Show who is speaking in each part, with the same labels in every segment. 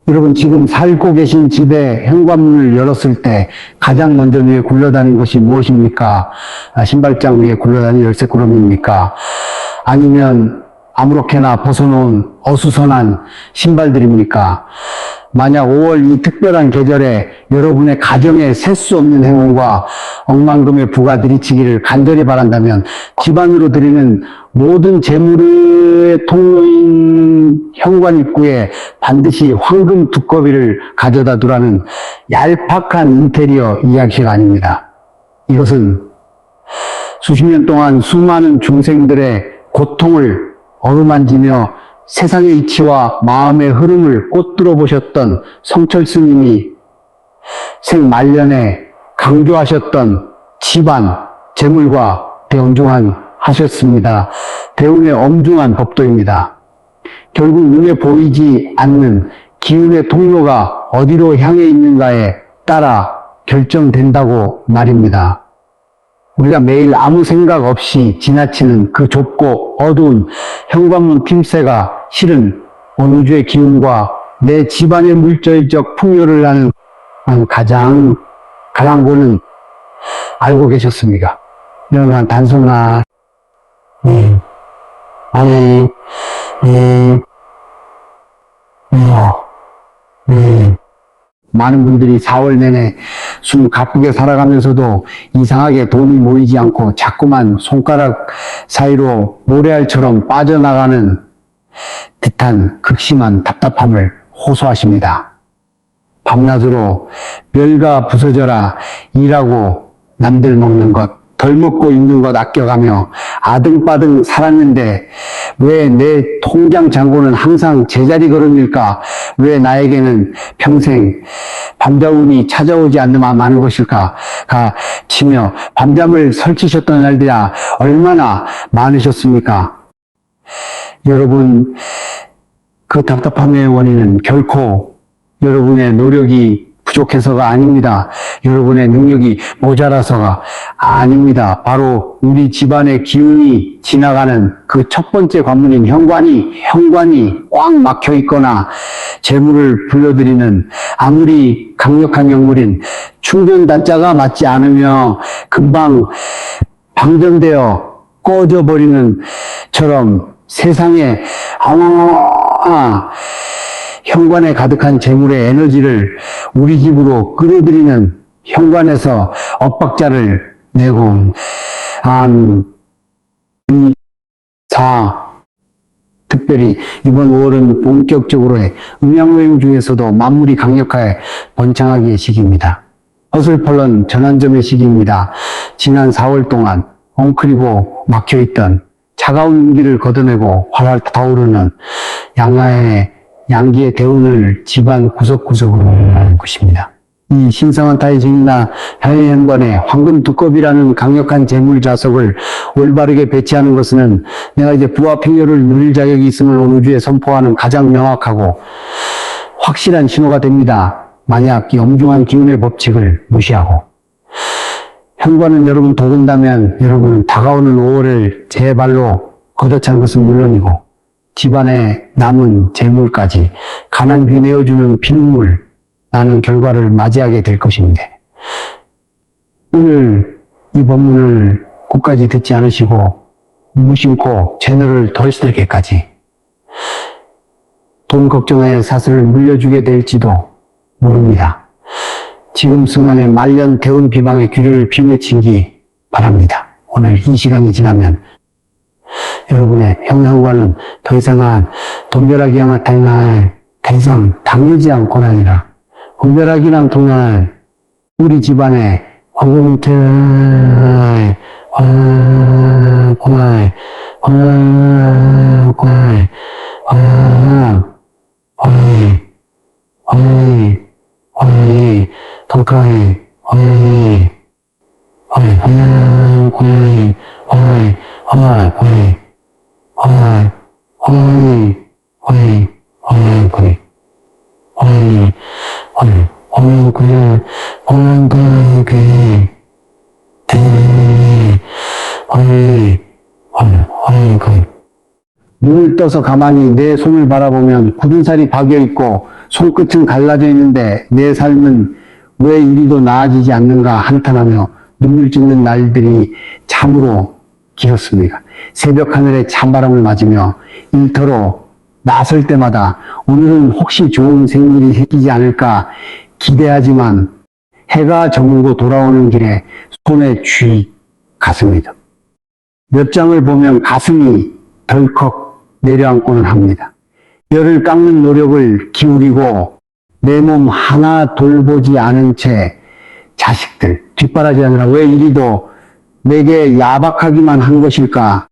Speaker 1: 여러분 지금 살고 계신 집에 현관문을 열었을 때 가장 먼저 위에 굴러다니는 것이 무엇입니까? 신발장 위에 굴러다니는 열쇠꾸러미입니까? 아니면 아무렇게나 벗어놓은 어수선한 신발들입니까? 만약 5월 이 특별한 계절에 여러분의 가정에 셀 수 없는 행운과 억만금의 부가 들이치기를 간절히 바란다면 집안으로 드리는 모든 재물의 통로인 현관 입구에 반드시 황금 두꺼비를 가져다 두라는 얄팍한 인테리어 이야기가 아닙니다. 이것은 수십 년 동안 수많은 중생들의 고통을 어루만지며 세상의 이치와 마음의 흐름을 꿰뚫어 보셨던 성철 스님이 생말년에 강조하셨던 집안, 재물과 대엄중한 하셨습니다. 대운의 엄중한 법도입니다. 결국 눈에 보이지 않는 기운의 통로가 어디로 향해 있는가에 따라 결정된다고 말입니다. 우리가 매일 아무 생각 없이 지나치는 그 좁고 어두운 현관문 틈새가 실은 원우주의 기운과 내 집안의 물질적 풍요를 하는 가장 가랑고는 알고 계셨습니까? 여러분 단순한 많은 분들이 4월 내내 숨 가쁘게 살아가면서도 이상하게 돈이 모이지 않고 자꾸만 손가락 사이로 모래알처럼 빠져나가는 듯한 극심한 답답함을 호소하십니다. 밤낮으로 멸가 부서져라 일하고 남들 먹는 것, 덜 먹고 있는 것 아껴가며 아등바등 살았는데 왜 내 통장 잔고는 항상 제자리 걸음일까? 왜 나에게는 평생 밤자운이 찾아오지 않는 많은 것일까? 가 치며 밤잠을 설치셨던 날들이야 얼마나 많으셨습니까? 여러분, 그 답답함의 원인은 결코 여러분의 노력이 부족해서가 아닙니다. 여러분의 능력이 모자라서가 아닙니다. 바로 우리 집안의 기운이 지나가는 그 첫 번째 관문인 현관이 꽉 막혀 있거나 재물을 불러들이는 아무리 강력한 영물인 충전단자가 맞지 않으며 금방 방전되어 꺼져버리는 처럼 세상에 현관에 가득한 재물의 에너지를 우리 집으로 끌어들이는 현관에서 엇박자를 내고 특별히 이번 5월은 본격적으로의 음양모임 중에서도 만물이 강력하게 번창하기의 시기입니다. 어슬펄런 전환점의 시기입니다. 지난 4월 동안 엉클리고 막혀있던 차가운 윤기를 걷어내고 활활 타오르는 양기의 대운을 집안 구석구석으로 하는 것입니다. 이 신성한 타의 증이나 타의 현관에 황금 두꺼비라는 강력한 재물 자석을 올바르게 배치하는 것은 내가 이제 부와 평요를 누릴 자격이 있음을 우주에 선포하는 가장 명확하고 확실한 신호가 됩니다. 만약 이 엄중한 기운의 법칙을 무시하고 현관은 여러분 도근다면 여러분은 다가오는 5월을 제 발로 걷어찬 것은 물론이고 집안에 남은 재물까지 가난비 내어주는 빗물 나는 결과를 맞이하게 될 것입니다. 오늘 이 법문을 끝까지 듣지 않으시고 무심코 채널을 덜쓸게까지 돈 걱정에 사슬을 물려주게 될지도 모릅니다. 지금 순간에 말년 대운 비방의 귀를 비맺히기 바랍니다. 오늘 이 시간이 지나면 여러분의 현관은 더 이상한 돈벼락이 양아 타이날 더 이상 당기지 않고나 아니라 돈벼락이랑 돈날 우리 집안에 황금태 눈을 떠서 가만히 내 손을 바라보면 굳은 살이 박여있고 손끝은 갈라져 있는데 내 삶은 왜 이리도 나아지지 않는가 한탄하며 눈물 짓는 날들이 참으로 길었습니다. 새벽 하늘에 찬바람을 맞으며 일터로 나설 때마다 오늘은 혹시 좋은 생일이 생기지 않을까 기대하지만 해가 저물고 돌아오는 길에 손에 쥐 갔습니다. 몇 장을 보면 가슴이 덜컥 내려앉고는 합니다. 뼈를 깎는 노력을 기울이고 내 몸 하나 돌보지 않은 채 자식들 뒷바라지하느라 왜 이리도 내게 야박하기만 한 것일까?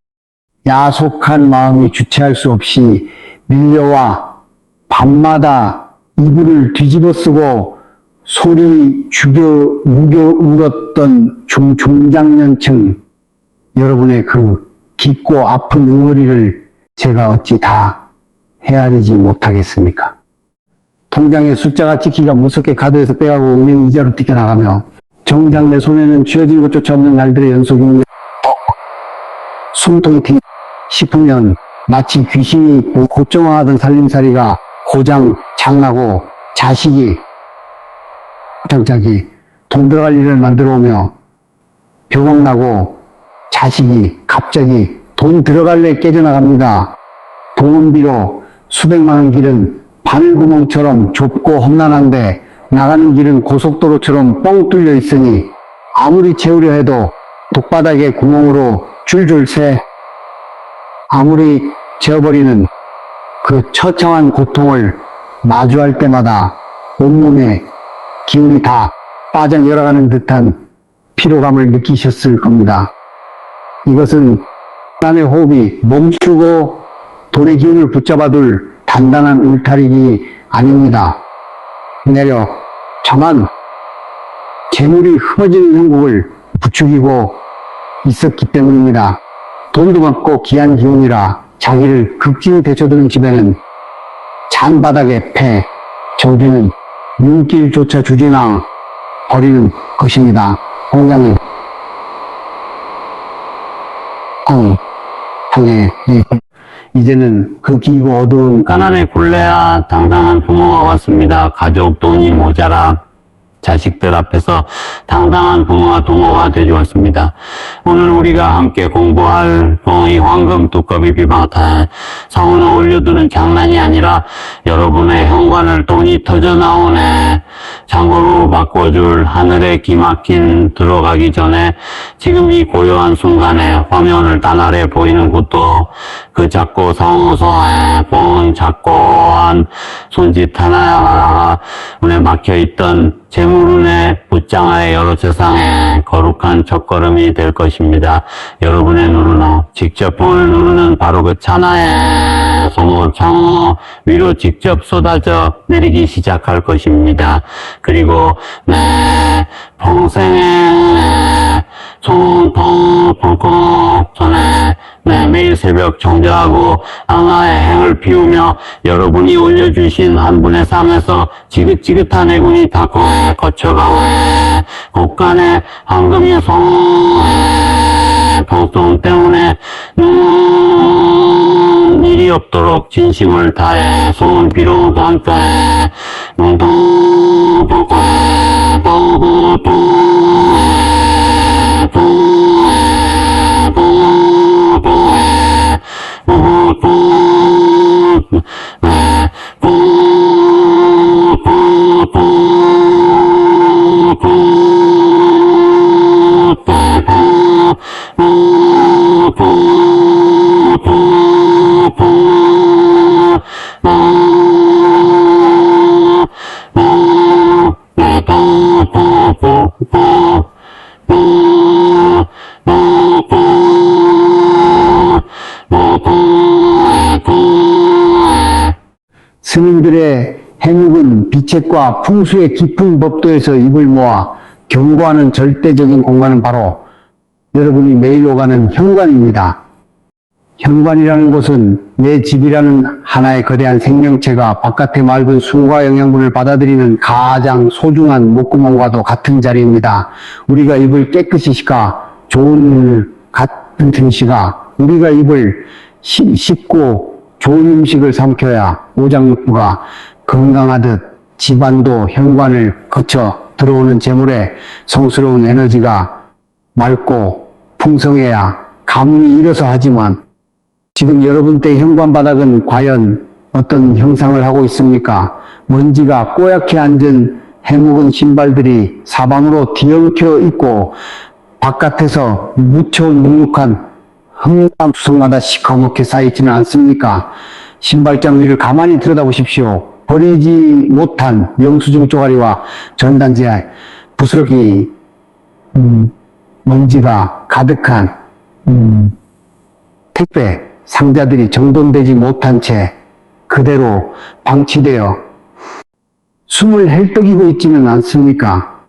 Speaker 1: 야속한 마음이 주체할 수 없이 밀려와 밤마다 이불을 뒤집어 쓰고 소리 죽여 울었던 중장년층 여러분의 그 깊고 아픈 응어리를 제가 어찌 다 헤아리지 못하겠습니까? 통장에 숫자가 찍히기가 무섭게 카드에서 빼가고 은행 이자로 튀겨나가며 정작 내 손에는 쥐어진 것조차 없는 날들의 연속인데 숨통이 튀 싶으면 마치 귀신이 곧정화하던 살림살이가 고장 장나고 자식이 장짝이 돈 들어갈 일을 만들어 오며 병원 나고 자식이 갑자기 돈 들어갈래 깨져나갑니다. 동원비로 수백만 원 길은 바늘구멍처럼 좁고 험난한데 나가는 길은 고속도로처럼 뻥 뚫려 있으니 아무리 채우려 해도 독바닥에 구멍으로 줄줄 새 아무리 재어버리는 그 처참한 고통을 마주할 때마다 온몸에 기운이 다 빠져내려가는 듯한 피로감을 느끼셨을 겁니다. 이것은 사람의 호흡이 멈추고 돈의 기운을 붙잡아둘 단단한 울타리가 아닙니다. 내려 저만 재물이 흩어지는 행복을 부추기고 있었기 때문입니다. 돈도 많고 귀한 기운이라 자기를 극진히 되쳐두는 집에는 잔바닥에 패 저주는 눈길조차 주지나 버리는 것입니다. 공장은 향해 이제는 그 길고 어두운
Speaker 2: 가난의 굴레야 당당한 부모가 왔습니다. 가족 돈이 모자라 자식들 앞에서 당당한 부모와 동호가 되어왔습니다. 오늘 우리가 함께 공부할 이 황금 두꺼비 비방탄 성운을 올려두는 장난이 아니라 여러분의 현관을 돈이 터져 나오네. 창고로 바꿔줄 하늘에 기막힌 들어가기 전에 지금 이 고요한 순간에 화면을 단 아래 보이는 곳도 그 작고 성소에 본 작고한 손짓 하나가 문에 막혀있던 재물운의 붓장아의 여러 세상에 거룩한 첫걸음이 될 것입니다. 여러분의 눈으로 직접 폰을 누르는 바로 그 찬하에 소모 창호 위로 직접 쏟아져 내리기 시작할 것입니다. 그리고 내 평생에 손통통통 손에 매일 새벽 정자하고 ang아의 행을 피우며 여러분이 올려주신 한 분의 삶에서 지긋지긋한 애군이 닦고에 거쳐가오에 곳간에 황금의 송에 통통 때문에 일이 없도록 진심을 다해 소원 비로도 함께 농동 뽀꼬에 뽀뽀뽀에
Speaker 1: 스님들의 행육은 비책과 풍수의 깊은 법도에서 입을 모아 경고하는 절대적인 공간은 바로 여러분이 매일 오가는 현관입니다. 현관이라는 곳은 내 집이라는 하나의 거대한 생명체가 바깥의 맑은 수과 영양분을 받아들이는 가장 소중한 목구멍과도 같은 자리입니다. 우리가 입을 깨끗이 씻가 좋은 일 같은 틈씨가 우리가 입을 씻고 좋은 음식을 삼켜야 오장육부가 건강하듯 집안도 현관을 거쳐 들어오는 재물에 성스러운 에너지가 맑고 풍성해야 가문이 일어서 하지만 지금 여러분 댁 현관 바닥은 과연 어떤 형상을 하고 있습니까? 먼지가 뽀얗게 앉은 해묵은 신발들이 사방으로 뒤엉켜 있고 바깥에서 무쳐 눅눅한 흙만 구석마다 시커멓게 쌓이지는 않습니까? 신발장 위를 가만히 들여다보십시오. 버리지 못한 영수증 쪼가리와 전단지에 부스러기 먼지가 가득한 택배 상자들이 정돈되지 못한 채 그대로 방치되어 숨을 헬떡이고 있지는 않습니까?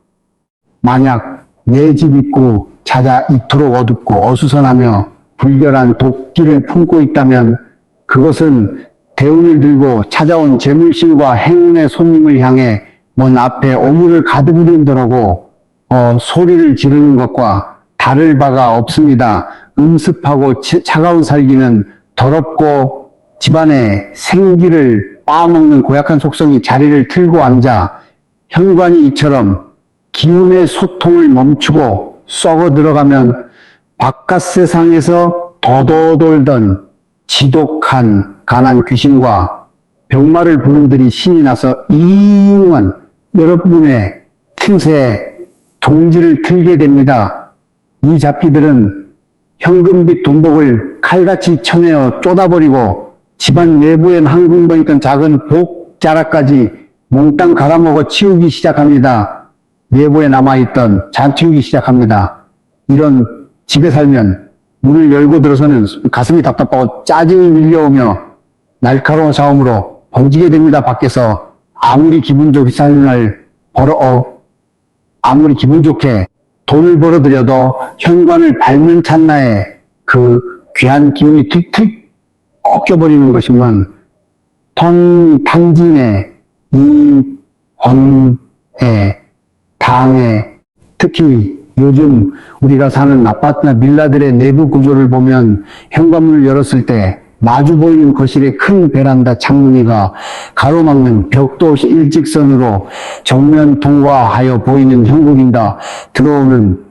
Speaker 1: 만약 내 집 입구 찾아 이토록 어둡고 어수선하며 불결한 독기를 품고 있다면 그것은 대운을 들고 찾아온 재물신과 행운의 손님을 향해 먼 앞에 오물을 가득 들이도라고 소리를 지르는 것과 다를 바가 없습니다. 음습하고 차가운 살기는 더럽고 집안의 생기를 빠먹는 고약한 속성이 자리를 틀고 앉아 현관이 이처럼 기운의 소통을 멈추고 썩어 들어가면 바깥 세상에서 더더 돌던 지독한 가난 귀신과 병마를 부른들이 신이 나서 이응한 여러분의 틈새에 동지를 틀게 됩니다. 이 잡기들은 현금빛 돈복을 칼같이 쳐내어 쏟아버리고 집안 내부엔 한궁번 있던 작은 복자락까지 몽땅 갈아먹어 치우기 시작합니다. 내부에 남아있던 잔치우기 시작합니다. 이런 집에 살면 문을 열고 들어서는 가슴이 답답하고 짜증이 밀려오며 날카로운 싸움으로 번지게 됩니다. 밖에서 아무리 기분 좋게 삶을 아무리 기분 좋게 돈을 벌어들여도 현관을 밟는 찰나에 그 귀한 기운이 툭툭 꺾여버리는 것이면 탕진의 이권의 당의 특히 요즘 우리가 사는 아파트나 빌라들의 내부 구조를 보면 현관문을 열었을 때 마주 보이는 거실의 큰 베란다 창문이가 가로막는 벽도 일직선으로 정면 통과하여 보이는 형국인다. 들어오는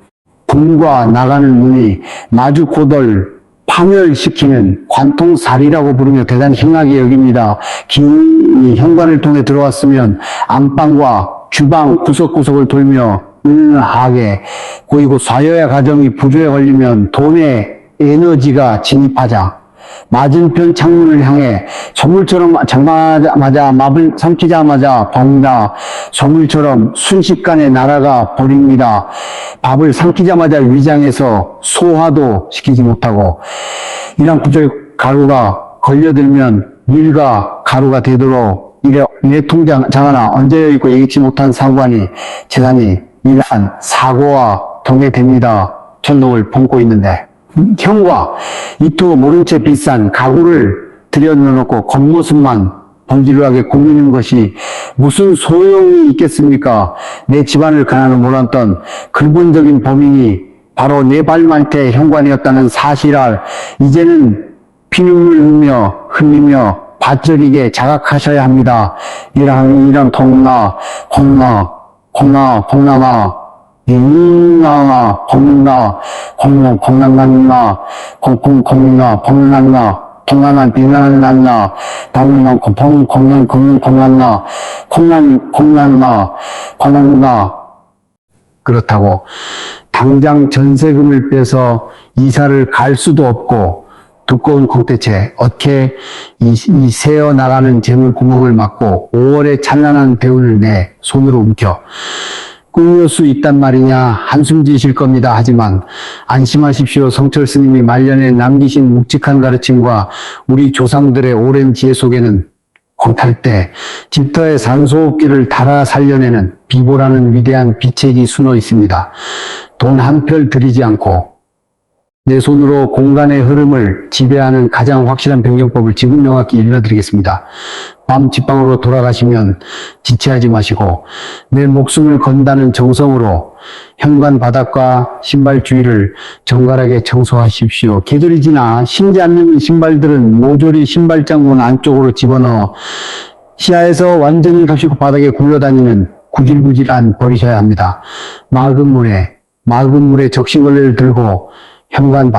Speaker 1: 문과 나가는 문이 마주 고돌 파멸시키는 관통살이라고 부르며 대단히 심하게 여깁니다. 기운이 현관을 통해 들어왔으면 안방과 주방 구석구석을 돌며 은하게 고이고 사여야 가정이 부조에 걸리면 돈의 에너지가 진입하자 맞은편 창문을 향해 소물처럼 잡자마자 맙을 삼키자마자 벙나 소물처럼 순식간에 날아가 버립니다. 밥을 삼키자마자 위장에서 소화도 시키지 못하고 이런 구조의 가루가 걸려들면 밀과 가루가 되도록 내 통장 하나 얹어 있고 예기치 못한 상관이 재산이 이러한 사고와 동해됩니다. 천둥을 품고 있는데 형과 이토록 모른 채 비싼 가구를 들여놓고 겉모습만 번지르하게 꾸미는 것이 무슨 소용이 있겠습니까? 내 집안을 가난을 몰았던 근본적인 범인이 바로 내 발밑에 현관이었다는 사실을 이제는 피눈물 흘리며 밭저리게 자각하셔야 합니다. 이런 콩나마 콩나나 콩나나 콩콩콩나 콩나나 콩나나 비나나 담나 콩나나 콩나나 그렇다고 당장 전세금을 빼서 이사를 갈 수도 없고 두꺼운 콩대채 어떻게 이 새어 나가는 재물 구멍을 막고 5월의 찬란한 배운을 내 손으로 움켜 꾸밀 수 있단 말이냐 한숨 지실 겁니다. 하지만 안심하십시오. 성철 스님이 말년에 남기신 묵직한 가르침과 우리 조상들의 오랜 지혜 속에는 공탈 때 집터의 산소호흡기를 달아 살려내는 비보라는 위대한 빛책이 숨어 있습니다. 돈 한 펼 들이지 않고 내 손으로 공간의 흐름을 지배하는 가장 확실한 변경법을 지금 명확히 일러드리겠습니다. 밤 집방으로 돌아가시면 지체하지 마시고 내 목숨을 건다는 정성으로 현관 바닥과 신발 주위를 정갈하게 청소하십시오. 개들이 지나 신지 않는 신발들은 모조리 신발장 문 안쪽으로 집어넣어 시야에서 완전히 갑시고 바닥에 굴러다니는 구질구질한 버리셔야 합니다. 맑은 물에 적신걸레를 들고 현관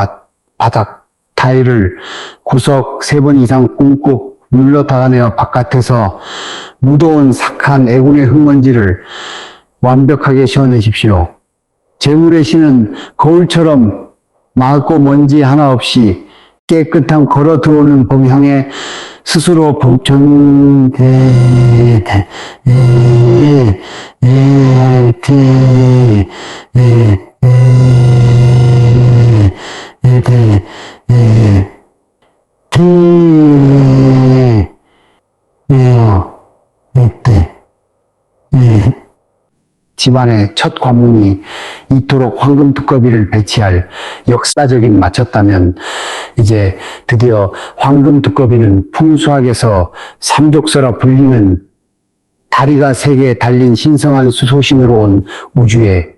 Speaker 1: 바닥 타일을 구석 3번 이상 꾹꾹 눌러 닫아내어 바깥에서 무더운 삭한 애군의 흙먼지를 완벽하게 씌워내십시오. 재물의 신은 거울처럼 맑고 먼지 하나 없이 깨끗한 걸어 들어오는 봄 향해 스스로 집안의 첫 관문이 이토록 황금 두꺼비를 배치할 역사적인 마쳤다면 이제 드디어 황금 두꺼비는 풍수학에서 삼족서라 불리는 다리가 3개 달린 신성한 수소신으로 온 우주에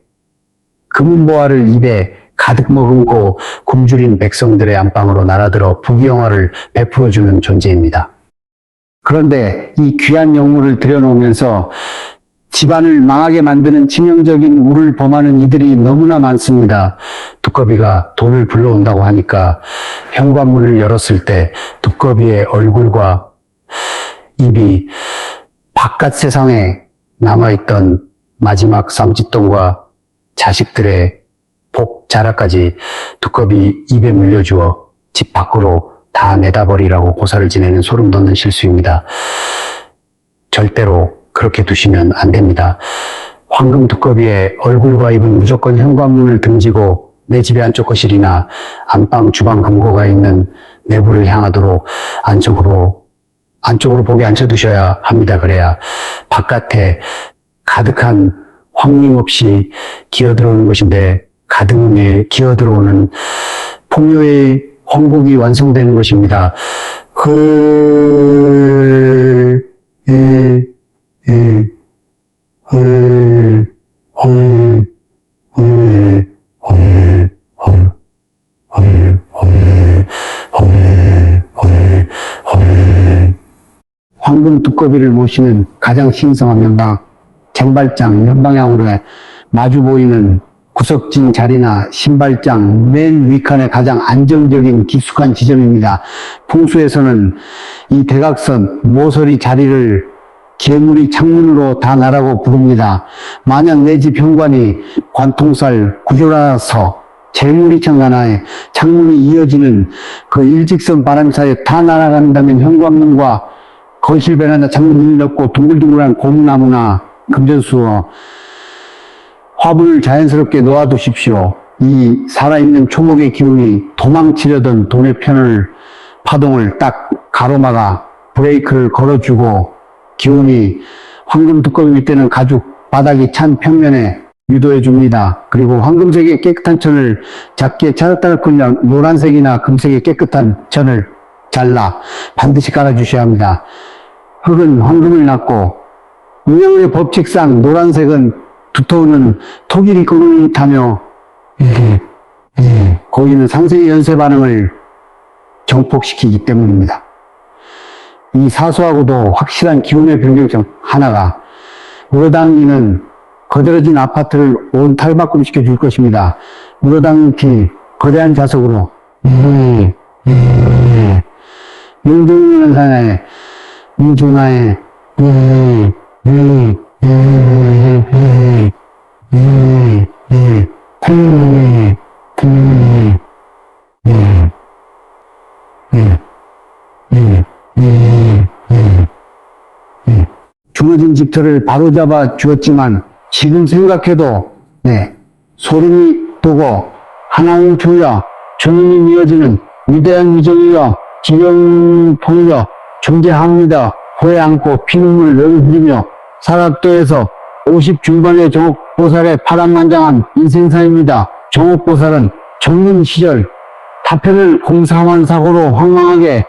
Speaker 1: 금은보화를 입에 가득 머금고 굶주린 백성들의 안방으로 날아들어 부귀영화를 베풀어주는 존재입니다. 그런데 이 귀한 영물을 들여놓으면서 집안을 망하게 만드는 치명적인 우를 범하는 이들이 너무나 많습니다. 두꺼비가 돈을 불러온다고 하니까 현관문을 열었을 때 두꺼비의 얼굴과 입이 바깥 세상에 남아있던 마지막 쌈짓돈과 자식들의 복 자라까지 두꺼비 입에 물려주어 집 밖으로 다 내다버리라고 고사를 지내는 소름 돋는 실수입니다. 절대로 그렇게 두시면 안 됩니다. 황금 두꺼비의 얼굴과 입은 무조건 현관문을 등지고 내 집의 안쪽 거실이나 안방, 주방 금고가 있는 내부를 향하도록 안쪽으로 보게 앉혀두셔야 합니다. 그래야 바깥에 가득한 황림 없이 기어들어오는 것인데 가득에 기어들어오는 풍요의 황국이 완성되는 것입니다. 황금 두꺼비를 모시는 가장 신성한 명당, 쟁발장 옆방향으로 마주 보이는 구석진 자리나 신발장 맨 위칸의 가장 안정적인 깊숙한 지점입니다. 풍수에서는 이 대각선 모서리 자리를 재물이 창문으로 다 나라고 부릅니다. 만약 내 집 현관이 관통살 구조라서 재물이 창가나에 창문이 이어지는 그 일직선 바람 사이에 다 날아간다면 현관문과 거실 베란다 창문을 넣고 둥글둥글한 고무나무나 금전수어 화분을 자연스럽게 놓아두십시오. 이 살아있는 초목의 기운이 도망치려던 돈의 파동을 딱 가로막아 브레이크를 걸어주고 기운이 황금 두꺼비 밑에는 가죽 바닥이 찬 평면에 유도해 줍니다. 그리고 황금색의 깨끗한 천을 작게 차닥차닥 굴려 노란색이나 금색의 깨끗한 천을 잘라 반드시 깔아주셔야 합니다. 흙은 황금을 낳고 운영의 법칙상 노란색은 두터우는 토끼리 끓을 타며 거기는 상생의 연쇄 반응을 정폭시키기 때문입니다. 이 사소하고도 확실한 기운의 변경 중 하나가 물어당기는 거들어진 아파트를 온 탈바꿈시켜 줄 것입니다. 물어당기 거대한 자석으로 용종이라는 사나에 민주나에 주어진 집터를 바로잡아 주었지만 지금 생각해도 소름이 돋고 하나님 주여 전인이 이어지는 위대한 유정이여 지령통이여 존재합니다. 후회 않고 피눈물 흘리며 사락도에서 50 중반의 정옥보살의 파란만장한 인생사입니다. 정옥보살은 청년 시절 타편을 공사한 사고로 황망하게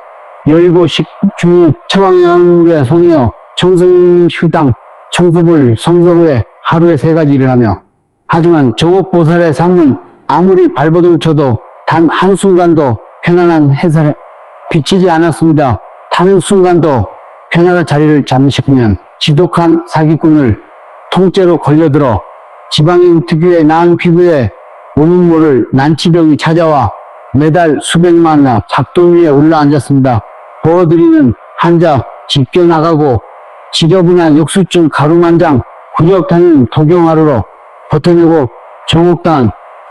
Speaker 1: 열고 식주 처방약에 손이여 청승휴당 청소불 성서부에 하루에 3가지를 하며 하지만 정옥보살의 삶은 아무리 발버둥 쳐도 단 한순간도 편안한 해설에 비치지 않았습니다. 타는 순간도 편안한 자리를 잡으시면 지독한 사기꾼을 통째로 걸려들어 지방인 특유의 나은 피부에 오는 모를 난치병이 찾아와 매달 수백만나 작동 위에 올라앉았습니다. 보어드리는 환자 집겨나가고 지저분한 역수증 가루만장 구역다니는 도경하루로 버텨내고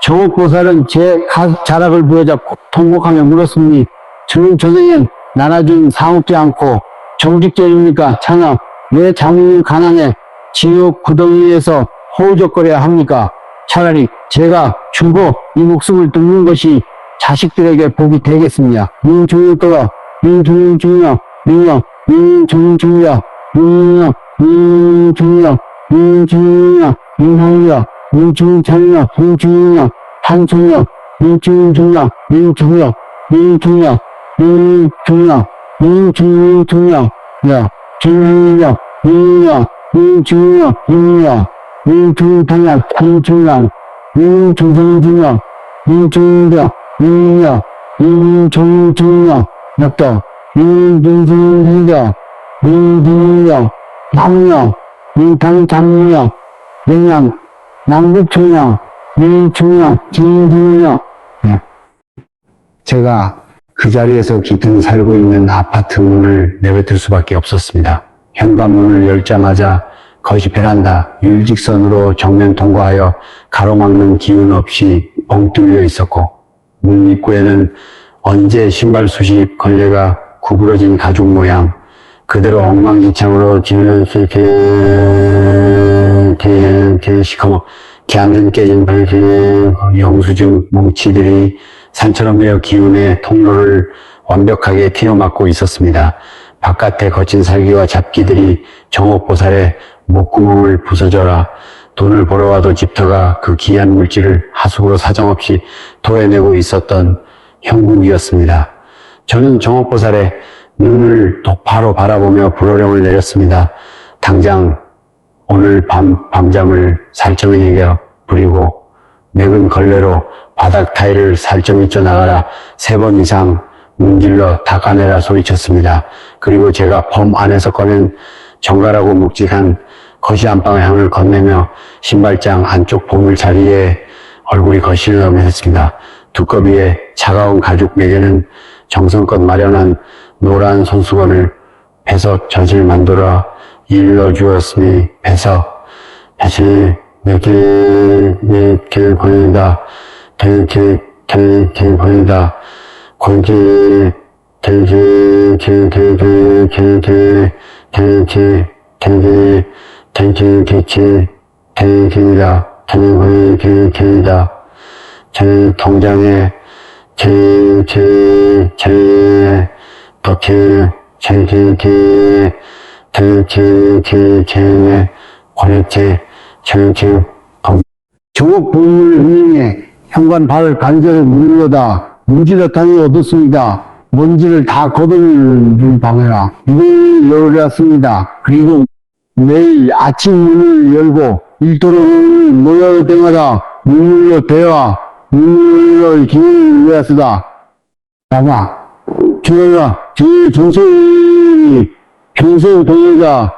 Speaker 1: 정옥보살은 제 자락을 부여잡고 통곡하며 물었습니 저는 전생엔 나눠준 사먹지 않고 정직죄입니까? 차나 왜 장인님 가난해 지옥 구덩이에서 허우적거려야 합니까? 차라리 제가 죽어 이 목숨을 끊는 것이 자식들에게 복이 되겠습니다. 민중유도가 민중중력 민력 민중중력 민력 민중력 민중력 민형력 민중장력 민중력 탄중력 민중중력 민중력 민중력 민중력 민중중력 야 중력 민력 민중력 민력 민중탄력 탄중력 민중성중력 민중력 민력 민중중력 역도 민중중력 민중력 남력 민탄장력 명량 남북중력 민중력 진중력 제가 그 자리에서 기둥 살고 있는 아파트 문을 내뱉을 수밖에 없었습니다. 현관문을 열자마자 거실 베란다 유일직선으로 정면 통과하여 가로막는 기운 없이 뻥 뚫려 있었고 문 입구에는 언제 신발숱이 걸레가 구부러진 가죽 모양 그대로 엉망진창으로 시커멓 기안은 깨진 영수증 뭉치들이 산처럼 되어 기운의 통로를 완벽하게 튀어막고 있었습니다. 바깥에 거친 살기와 잡기들이 정옥보살의 목구멍을 부서져라 돈을 벌어와도 집터가 그 귀한 물질을 하숙으로 사정없이 토해내고 있었던 형국이었습니다. 저는 정옥보살의 눈을 똑바로 바라보며 불호령을 내렸습니다. 당장 오늘 밤잠을 살점이에게 부리고 맥은 걸레로 바닥 타일을 살점이쳐 나가라 3번 이상 문질러 닦아내라 소리쳤습니다. 그리고 제가 범 안에서 꺼낸 정갈하고 묵직한 거시 안방의 향을 건네며 신발장 안쪽 보물 자리에 얼굴이 거실을 했습니다. 두꺼비의 차가운 가죽 베개는 정성껏 마련한 노란 손수건을 배석 젖을 만들어 일러주었으니 배석 다시 길 보낸다 길 보낸다 골길 길이다 제 통장에 정옥 보물을 흥행해 현관 발을 간절히 문지렀다니 얻었습니다. 먼지를 다 걷어내는 방해라. 문을 열었습니다. 그리고 매일 아침 문을 열고 일도로 모여올 때마다 문물로 대화, 문물로 기운을 외웠으다. 라마, 주여라, 제일 정성이 평생 동의자,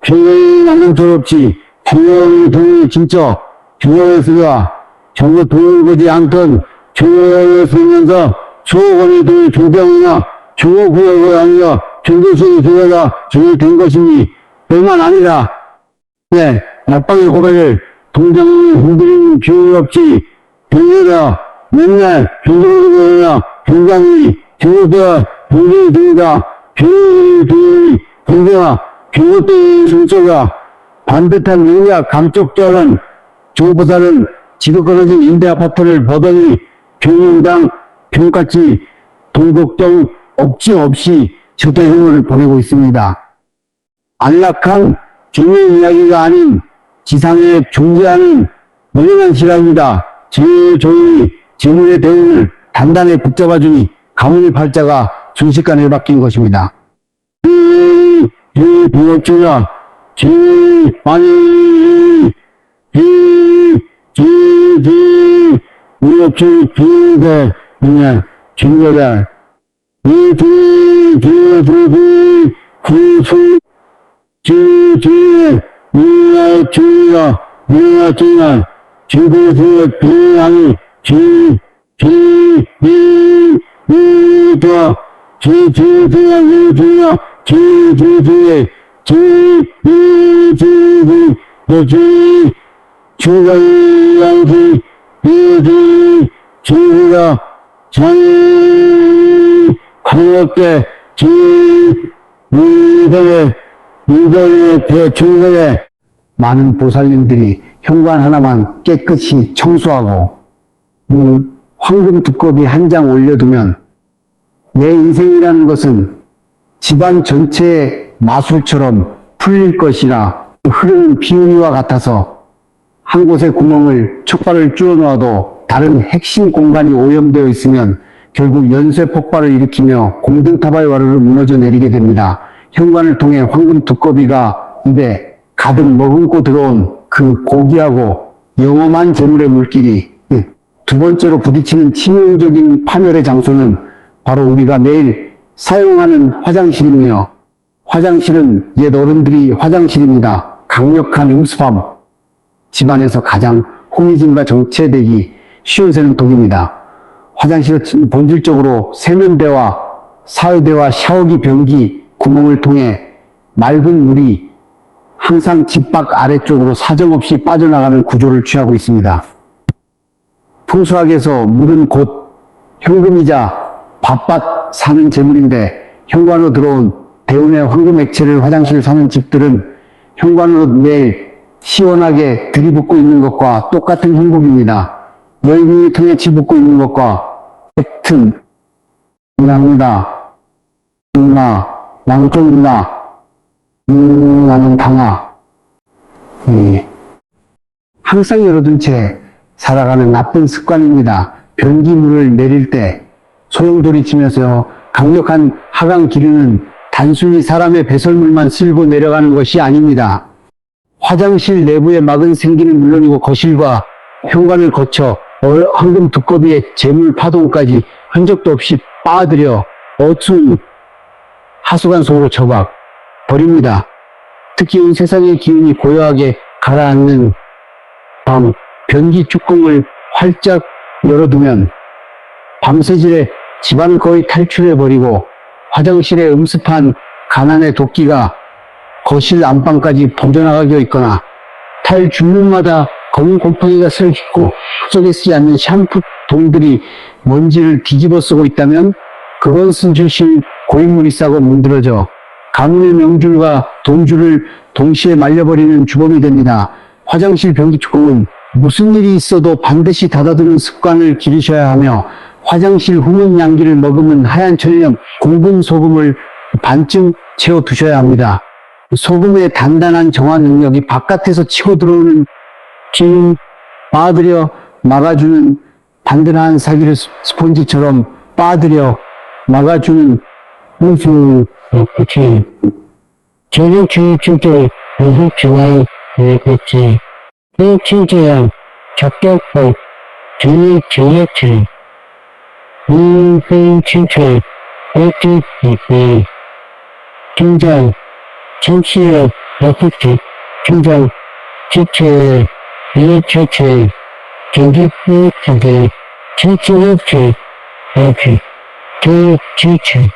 Speaker 1: 평생이 남성스럽지, 평생이 동의 진짜, 주여였으라, 전부 돈을 보지 않던 주여를 쓰면서 수억원의 돈의 조경이나 주어구역이 아니라 전도성이 주여가 정의된 것이니, 뿐만 아니라, 네, 낮방의 고백을 동정을 흔들리는 비용 없이, 병여다, 맨날 병정이나 병장이, 병여다, 병정이 됩니다. 병정이 병정아, 병어때의 순서가 반듯한 능력 감쪽자는 정보사는 지도 끊어진 임대 아파트를 보더니 병영당 병같이 돈 걱정 억지 없이 저대생활을 보내고 있습니다. 안락한 개인 이야기가 아닌 지상에 존재하는 무능한 실화입니다. 제일 조용히 재물의 대운을 단단히 붙잡아주니 가문의 팔자가 순식간에 바뀐 것입니다.
Speaker 2: 부업주야, 아니, 부업주, 부대, 그냥, 진거달, 구수, 미야주야, 지구수의 비양이, 주가양기 지구가 강력계 이거의 대중간에
Speaker 1: 많은 보살님들이 현관 하나만 깨끗이 청소하고 황금 두꺼비 한 장 올려두면 내 인생이라는 것은 집안 전체의 마술처럼 풀릴 것이라 흐르는 비우니와 같아서 한 곳에 구멍을 촉발을 쪼어 놓아도 다른 핵심 공간이 오염되어 있으면 결국 연쇄 폭발을 일으키며 공든탑의 와르르 무너져 내리게 됩니다. 현관을 통해 황금 두꺼비가 입에 가득 머금고 들어온 그 고귀하고 영험한 재물의 물길이 두 번째로 부딪히는 치명적인 파멸의 장소는 바로 우리가 매일 사용하는 화장실이며, 화장실은 옛 어른들이 화장실입니다. 강력한 음습함, 집안에서 가장 호미진과 정체되기 쉬운 새는 독입니다. 화장실은 본질적으로 세면대와 사유대와 샤워기 변기 구멍을 통해 맑은 물이 항상 집 밖 아래쪽으로 사정없이 빠져나가는 구조를 취하고 있습니다. 풍수학에서 물은 곧 현금이자 밥밭 사는 재물인데, 현관으로 들어온 대운의 황금 액체를 화장실 사는 집들은 현관으로 매일 시원하게 들이붓고 있는 것과 똑같은 행복입니다. 여인이 통해 치붓고 있는 것과 같은 납니다. 낭쪽이나 나는 당하. 항상 열어둔 채 살아가는 나쁜 습관입니다. 변기물을 내릴 때 소용돌이 치면서 강력한 하강 기류는 단순히 사람의 배설물만 쓸고 내려가는 것이 아닙니다. 화장실 내부에 막은 생기는 물론이고 거실과 현관을 거쳐 황금 두꺼비의 재물 파동까지 흔적도 없이 빠들여 어두운 하수관 속으로 처박 버립니다. 특히 온 세상의 기운이 고요하게 가라앉는 밤, 변기 뚜껑을 활짝 열어두면 밤새질에 집안을 거의 탈출해버리고 화장실에 음습한 가난의 도끼가 거실 안방까지 번져나가게 있거나 타일 중문마다 검은 곰팡이가 슬쩍고 흙속에 쓰지 않는 샴푸 동들이 먼지를 뒤집어 쓰고 있다면 그것은 주신 고인물이 싸고 문드러져 가문의 명줄과 돈줄을 동시에 말려버리는 주범이 됩니다. 화장실 변기 뚜껑은 무슨 일이 있어도 반드시 닫아두는 습관을 기르셔야 하며, 화장실 후문 양기를 머금은 하얀 천연 공분 소금을 반쯤 채워두셔야 합니다. 소금의 단단한 정화 능력이 바깥에서 치고 들어오는 기운 빠들여 막아주는 단단한 사기를 스폰지처럼 빠들여 막아주는 무슨 저녁 진짜 무슨 좋아요 그렇지 진짜야 적격법 저녁지 진짜 어떻게 긴장 잠시요 어떻게 긴장 지체 이체체 경기부터게 지체없지 이렇게 지체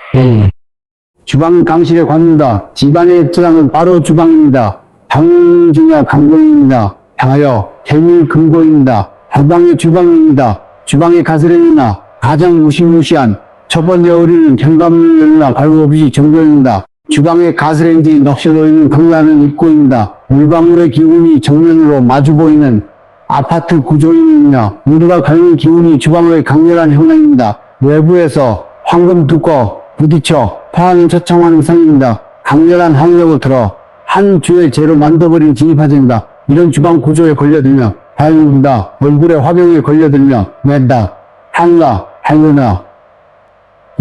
Speaker 1: 주방은 강실에 관는다. 집안의 저장은 바로 주방입니다. 방중야 강고입니다. 향하여 해밀 근고입니다. 주방의 주방입니다. 주방의 가스레인지나 가장 무시무시한 첫 번째 어린은 현관문이나 발구 없이 정전입니다. 주방의 가스레인지 넋이 강나는 입구입니다. 물방울의 기운이 정면으로 마주 보이는 아파트 구조입니다. 모두가 갈는 기운이 주방의 강렬한 형상입니다. 외부에서 황금 두꺼 부딪혀 파하는 처참한 형상입니다. 강렬한 항력을 들어 한 주의 재로 만들어버리는 진입하자입니다. 이런 주방 구조에 걸려들며 발입니다. 얼굴에 화병에 걸려들며 맨다 한가 할거나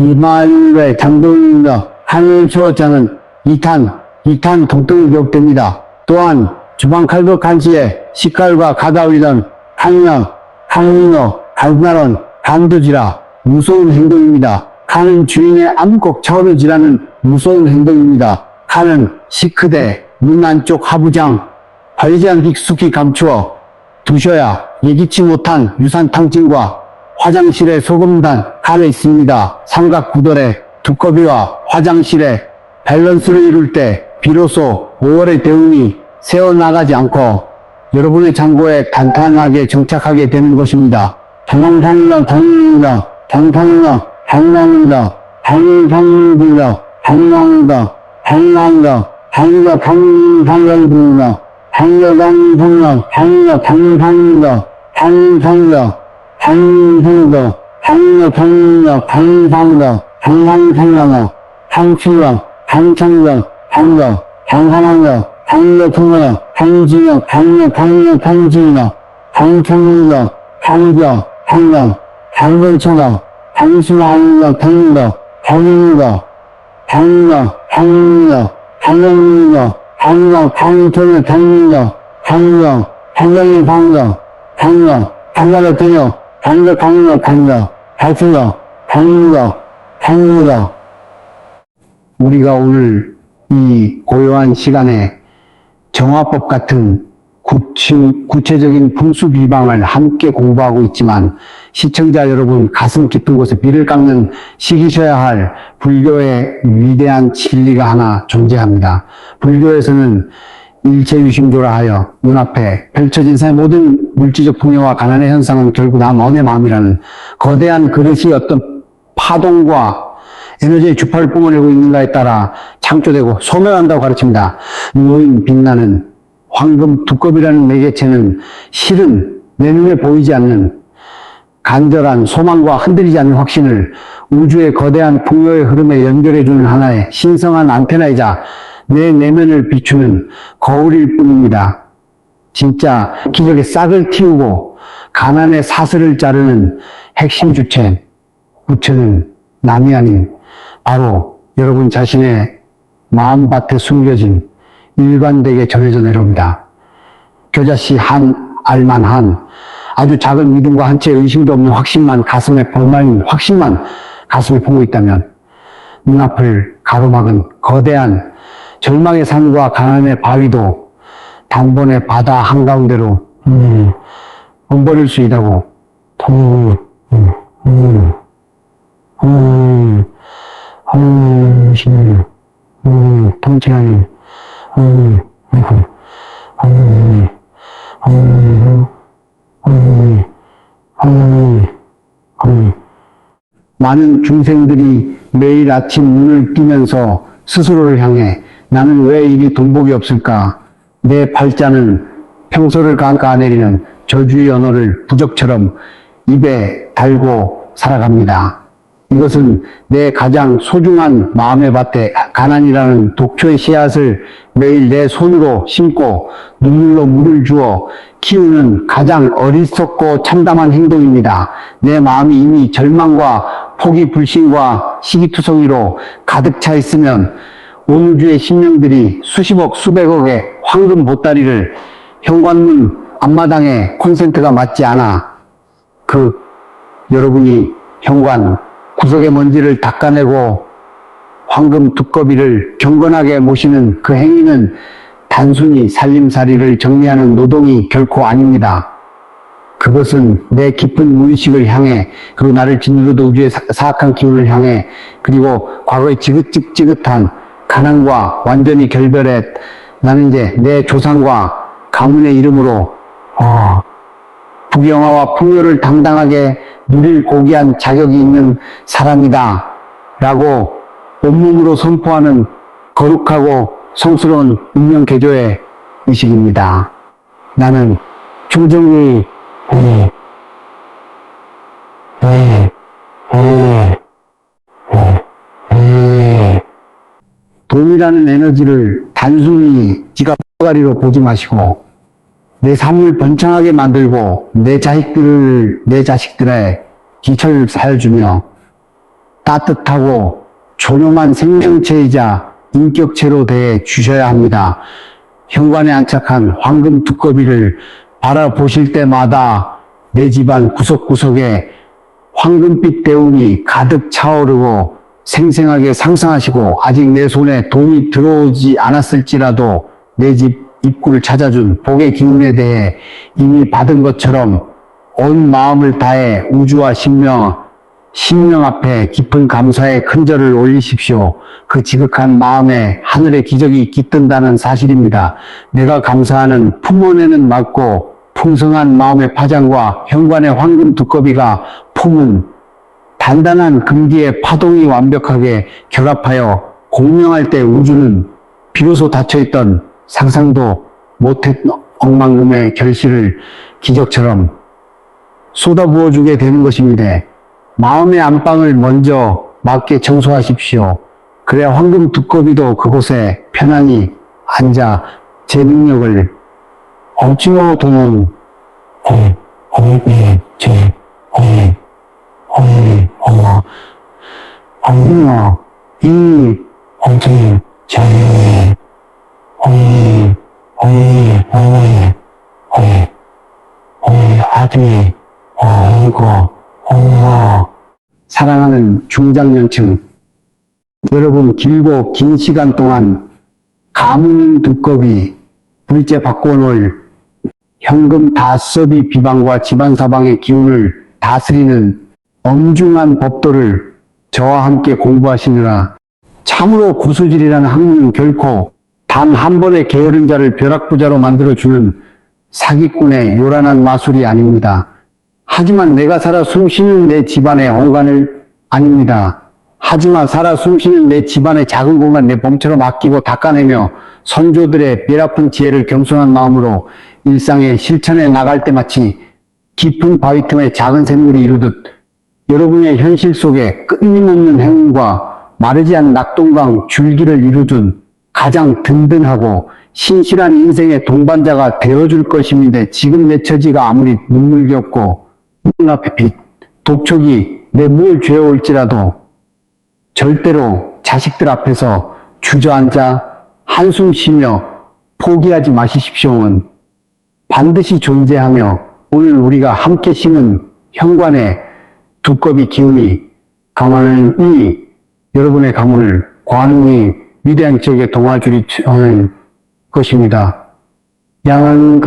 Speaker 1: 이마을의 장동입니다. 하늘 수호자는 2탄 동등이 기록됩니다. 또한 주방 칼국 한시에 식칼과 가다올리던 항력, 항민호, 갈날원, 간두지라 무서운 행동입니다. 칸은 주인의 암곡 차오르지라는 무서운 행동입니다. 칸은 시크대 문 안쪽 하부장 발리장 깊숙이 감추어 두셔야 예기치 못한 유산탕진과 화장실에 소금단 칸에 있습니다. 삼각구돌에 두꺼비와 화장실에 밸런스를 이룰 때 비로소 5월의 대운이 새어나가지 않고 여러분의 창고에 단단하게 정착하게 되는 것입니다. 당당상이다, 당당이다, 당당이다, 당당이다, 당당이다, 당당이다, 당당이다, 당이다, 당당이다, 당당이다, 당이다, 당당이다, 당당이다, 당당이다, 당당이다, 당당이다, 당당이다, 당당이다, 당당이다, 당당이다, 당당이다, 당당이다, 당진이다, 당진이다, 당진이다, 당진이다, 당장, 당장, 당근처다, 당신아니다, 당니다, 당입니다, 당니다, 당입니다, 당입니다, 당ida, 당천에 당니다, 당ida, 당장이 당ida, 당ida, 당가를 되려, 당ida, 당ida, 당ida, 당ida, 당ida, 당ida. 우리가 오늘 이 고요한 시간에 정화법 같은 구체적인 풍수 비방을 함께 공부하고 있지만 시청자 여러분 가슴 깊은 곳에 비를 깎는 시기셔야 할 불교의 위대한 진리가 하나 존재합니다. 불교에서는 일체유심조라 하여 눈앞에 펼쳐진 세상의 모든 물질적 풍요와 가난의 현상은 결국 나 너의 마음이라는 거대한 그릇이 어떤 파동과 에너지의 주파를 뿜어내고 있는가에 따라 창조되고 소멸한다고 가르칩니다. 노인 빛나는 황금 두꺼비라는 매개체는 실은 내 눈에 보이지 않는 간절한 소망과 흔들리지 않는 확신을 우주의 거대한 풍요의 흐름에 연결해주는 하나의 신성한 안테나이자 내 내면을 비추는 거울일 뿐입니다. 진짜 기적의 싹을 틔우고 가난의 사슬을 자르는 핵심 주체, 부처는 남이 아닌 바로 여러분 자신의 마음밭에 숨겨진 일관되게 전해져 내려옵니다. 교자씨 한 알만 한 아주 작은 믿음과 한 채의 의심도 없는 확신만 가슴에 볼만한 확신만 가슴에 품고 있다면 눈앞을 가로막은 거대한 절망의 산과 가난의 바위도 단번에 바다 한가운데로 엉버릴 수 있다고 통치하는 많은 중생들이 매일 아침 눈을 뜨면서 스스로를 향해 나는 왜 이리 돈복이 없을까? 내 팔자는 평소를 깎아내리는 저주의 언어를 부적처럼 입에 달고 살아갑니다. 이것은 내 가장 소중한 마음의 밭에 가난이라는 독초의 씨앗을 매일 내 손으로 심고 눈물로 물을 주어 키우는 가장 어리석고 참담한 행동입니다. 내 마음이 이미 절망과 포기 불신과 시기투성이로 가득 차 있으면 온 우주의 심령들이 수십억 수백억의 황금 보따리를 현관문 앞마당에 콘센트가 맞지 않아 여러분이 현관 구석의 먼지를 닦아내고 황금 두꺼비를 경건하게 모시는 그 행위는 단순히 살림살이를 정리하는 노동이 결코 아닙니다. 그것은 내 깊은 무의식을 향해, 그리고 나를 짓누르던 우주의 사악한 기운을 향해, 그리고 과거의 지긋지긋한 가난과 완전히 결별해 나는 이제 내 조상과 가문의 이름으로 부경화와 풍요를 당당하게 누릴 고귀한 자격이 있는 사람이다 라고 온몸으로 선포하는 거룩하고 성스러운 운명개조의 의식입니다. 나는 충정히 돈이라는 에너지를 단순히 지갑가리로 보지 마시고 내 삶을 번창하게 만들고 내 자식들의 기초를 살주며 따뜻하고 존엄한 생명체이자 인격체로 대해 주셔야 합니다. 현관에 안착한 황금 두꺼비를 바라보실 때마다 내 집안 구석구석에 황금빛 대운이 가득 차오르고 생생하게 상상하시고, 아직 내 손에 돈이 들어오지 않았을지라도 내 집 입구를 찾아준 복의 기운에 대해 이미 받은 것처럼 온 마음을 다해 우주와 신명 앞에 깊은 감사의 큰절을 올리십시오. 그 지극한 마음에 하늘의 기적이 깃든다는 사실입니다. 내가 감사하는 품어내는 맑고 풍성한 마음의 파장과 현관의 황금 두꺼비가 품은 단단한 금기의 파동이 완벽하게 결합하여 공명할 때 우주는 비로소 닫혀있던 상상도 못했던 억만금의 결실을 기적처럼 쏟아부어주게 되는 것입니다. 마음의 안방을 먼저 맑게 청소하십시오. 그래야 황금 두꺼비도 그곳에 편안히 앉아 제 능력을 어찌로 도는 이 어디 자유에 아들이 사랑하는 중장년층 여러분, 길고 긴 시간 동안 가문 두꺼비 불제 바꿔놓을 현금 다서비 비방과 집안사방의 기운을 다스리는 엄중한 법도를 저와 함께 공부하시느라 참으로 구수질이라는 학문은 결코 단 한 번의 게으른 자를 벼락부자로 만들어주는 사기꾼의 요란한 마술이 아닙니다. 하지만 내가 살아 숨쉬는 내 집안의 온간을 아닙니다. 하지만 살아 숨쉬는 내 집안의 작은 공간 내 몸처럼 아끼고 닦아내며 선조들의 뼈아픈 지혜를 겸손한 마음으로 일상의 실천에 나갈 때 마치 깊은 바위 틈에 작은 샘물이 이루듯 여러분의 현실 속에 끊임없는 행운과 마르지 않은 낙동강 줄기를 이루둔 가장 든든하고 신실한 인생의 동반자가 되어줄 것입니다. 지금 내 처지가 아무리 눈물겹고 눈앞에 빛, 독촉이 내 무을 죄어올지라도 절대로 자식들 앞에서 주저앉아 한숨 쉬며 포기하지 마시십시오. 반드시 존재하며 오늘 우리가 함께 심은 현관의 두꺼비 기운이 강하니 여러분의 가문을 관음이 위대한 지역에 동아줄이 하는 것입니다. 양은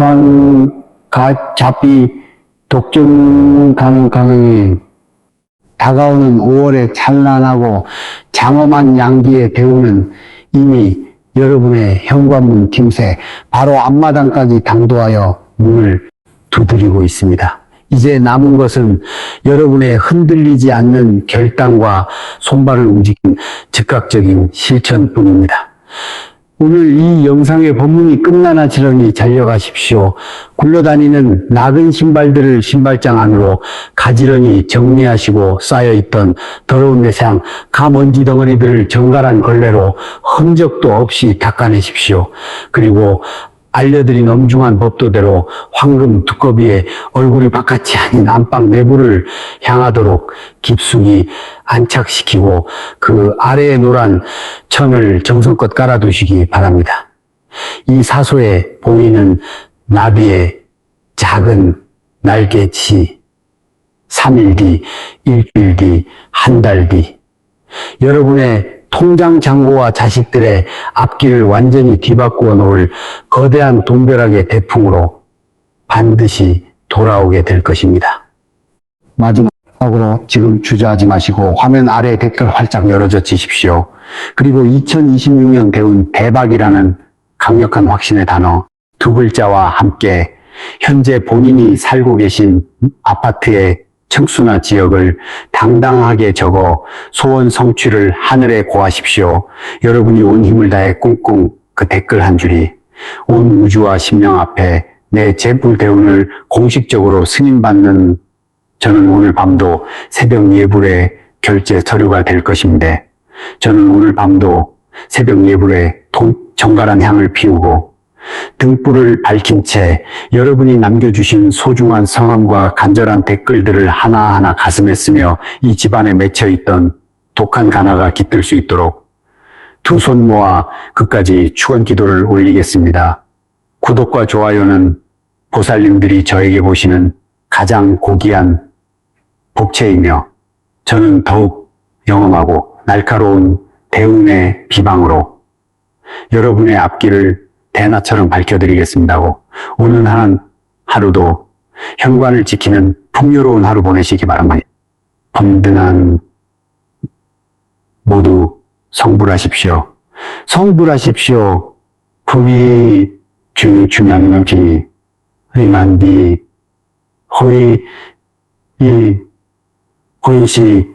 Speaker 1: 가잡이 독점 강강이 다가오는 5월의 찬란하고 장엄한 양기의 대우는 이미 여러분의 현관문 틈새 바로 앞마당까지 당도하여 문을 두드리고 있습니다. 이제 남은 것은 여러분의 흔들리지 않는 결단과 손발을 움직인 즉각적인 실천뿐입니다. 오늘 이 영상의 본문이 끝나나 지렁이 달려가십시오. 굴러다니는 낡은 신발들을 신발장 안으로 가지런히 정리하시고 쌓여있던 더러운 내상, 가먼지 덩어리들을 정갈한 걸레로 흔적도 없이 닦아내십시오. 그리고 알려드린 엄중한 법도대로 황금 두꺼비의 얼굴이 바깥이 아닌 안방 내부를 향하도록 깊숙이 안착시키고 그 아래에 노란 천을 정성껏 깔아두시기 바랍니다. 이 사소에 보이는 나비의 작은 날개치 3일 뒤, 일주일 뒤, 한 달 뒤 여러분의 통장 잔고와 자식들의 앞길을 완전히 뒤바꾸어 놓을 거대한 돈벼락의 대풍으로 반드시 돌아오게 될 것입니다. 마지막으로 지금 주저하지 마시고 화면 아래 댓글 활짝 열어젖히십시오. 그리고 2026년 대운 대박이라는 강력한 확신의 단어 두 글자와 함께 현재 본인이 살고 계신 아파트의 층수나 지역을 당당하게 적어 소원 성취를 하늘에 고하십시오. 여러분이 온 힘을 다해 꿍꿍 그 댓글 한 줄이 온 우주와 신명 앞에 내 재불 대운을 공식적으로 승인받는 저는 오늘 밤도 새벽 예불의 결제 서류가 될 것입니다. 저는 오늘 밤도 새벽 예불에 정갈한 향을 피우고 등불을 밝힌 채 여러분이 남겨주신 소중한 성원과 간절한 댓글들을 하나하나 가슴에 쓰며 이 집안에 맺혀있던 독한 가나가 깃들 수 있도록 두 손 모아 끝까지 축원 기도를 올리겠습니다. 구독과 좋아요는 보살님들이 저에게 보시는 가장 고귀한 복채이며 저는 더욱 영험하고 날카로운 대운의 비방으로 여러분의 앞길을 대나처럼 밝혀드리겠습니다고 오늘 하루도 현관을 지키는 풍요로운 하루 보내시기 바랍니다. 번든한 모두 성불하십시오. 성불하십시오. 부위 주남피 의만디 호의시